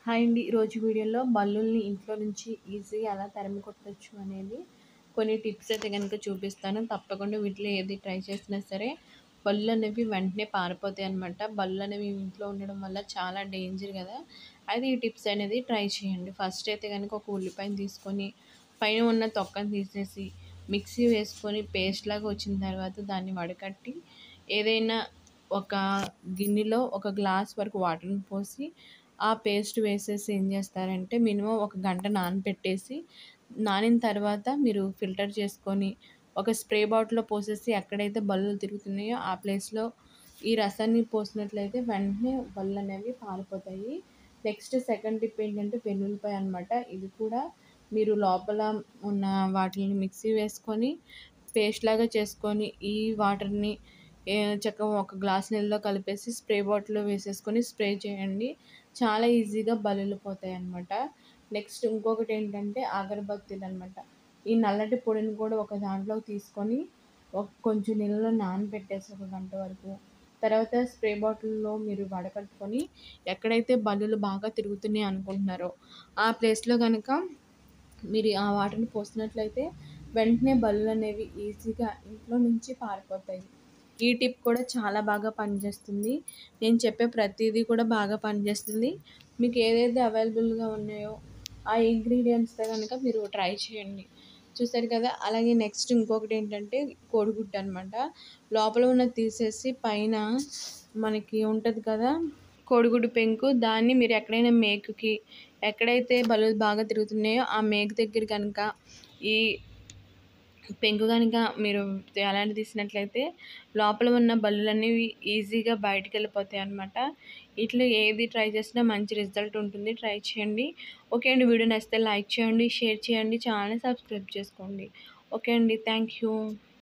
Hi అండి. ఈరోజు వీడియోలో బల్లుల్ని ఇంట్లో నుంచి ఈజీగా ఎలా తరిమి కొట్టొచ్చు అనేది కొన్ని టిప్స్ అయితే గనుక చూపిస్తాను. తప్పకుండా వీటిలో ఏది ట్రై చేసినా సరే బల్లులనేవి వెంటనే పారిపోతాయన్నమాట. బల్లులనేవి ఇంట్లో ఉండడం వల్ల చాలా డేంజర్ కదా! అయితే ఈ టిప్స్ అనేది ట్రై చేయండి. ఫస్ట్ అయితే గనుక ఒక ఉల్లిపాయను తీసుకొని పైన ఉన్న తొక్కను తీసేసి మిక్సీ వేసుకొని పేస్ట్ లాగా వచ్చిన తర్వాత దాన్ని వడకట్టి ఏదైనా ఒక గిన్నెలో ఒక గ్లాస్ వరకు వాటర్‌ని పోసి ఆ పేస్ట్ వేసేసి ఏం చేస్తారంటే మినిమం ఒక గంట నానబెట్టేసి నానిన తర్వాత మీరు ఫిల్టర్ చేసుకొని ఒక స్ప్రే బాటిల్‌లో పోసేసి ఎక్కడైతే బల్లులు తిరుగుతున్నాయో ఆ ప్లేస్‌లో ఈ రసాన్ని పోసినట్లయితే వెంటనే బల్లులనేవి పారిపోతాయి. నెక్స్ట్ సెకండ్ టిప్ ఏంటంటే వెల్లుల్లిపాయ అనమాట. ఇది కూడా మీరు లోపల ఉన్న వాటిని మిక్సీ వేసుకొని పేస్ట్ లాగా చేసుకొని ఈ వాటర్‌ని చక్కగా ఒక గ్లాస్ నీళ్ళలో కలిపేసి స్ప్రే బాటిల్‌లో వేసేసుకొని స్ప్రే చేయండి. చాలా ఈజీగా బల్లులు పోతాయన్నమాట. నెక్స్ట్ ఇంకొకటేంటంటే అగరబత్తీలనమాట. ఈ నల్లటి పొడిని కూడా ఒక దాంట్లోకి తీసుకొని కొంచెం నీళ్ళలో నానబెట్టేసి ఒక గంట వరకు. తర్వాత స్ప్రే బాటిల్‌లో మీరు వడకట్టుకొని ఎక్కడైతే బల్లులు బాగా తిరుగుతున్నాయి అనుకుంటున్నారో ఆ ప్లేస్‌లో గనక మీరు ఆ వాటర్‌ని పోసినట్లయితే వెంటనే బల్లులనేవి ఈజీగా ఇంట్లో నుంచి పారిపోతాయి. ఈ టిప్ కూడా చాలా బాగా పనిచేస్తుంది. నేను చెప్పే ప్రతీదీ కూడా బాగా పనిచేస్తుంది. మీకు ఏదైతే అవైలబుల్‌గా ఉన్నాయో ఆ ఇంగ్రీడియెంట్స్‌తో గనక మీరు ట్రై చేయండి. చూసారు కదా! అలాగే నెక్స్ట్ ఇంకొకటేంటంటే కోడిగుడ్డు అనమాట. లోపల ఉన్నది తీసేసి పైన మనకి ఉంటది కదా! కోడిగుడ్డు పెంకు దాన్ని మీరు ఎక్కడైనా మేకుకి ఎక్కడైతే బల్లులు బాగా తిరుగుతున్నాయో ఆ మేకు దగ్గర కనుక ఈ పెంకు గనుక మీరు తీసినట్లయితే లోపల ఉన్న బల్లులనేవి ఈజీగా బయటికెళ్ళిపోతాయన్నమాట. ఇట్లా ఏది ట్రై చేసినా మంచి రిజల్ట్ ఉంటుంది. ట్రై చేయండి. ఓకే అండి. వీడియో నచ్చితే లైక్ చేయండి, షేర్ చేయండి, ఛానల్‌ని సబ్స్క్రైబ్ చేసుకోండి. ఓకే అండి. Thank you.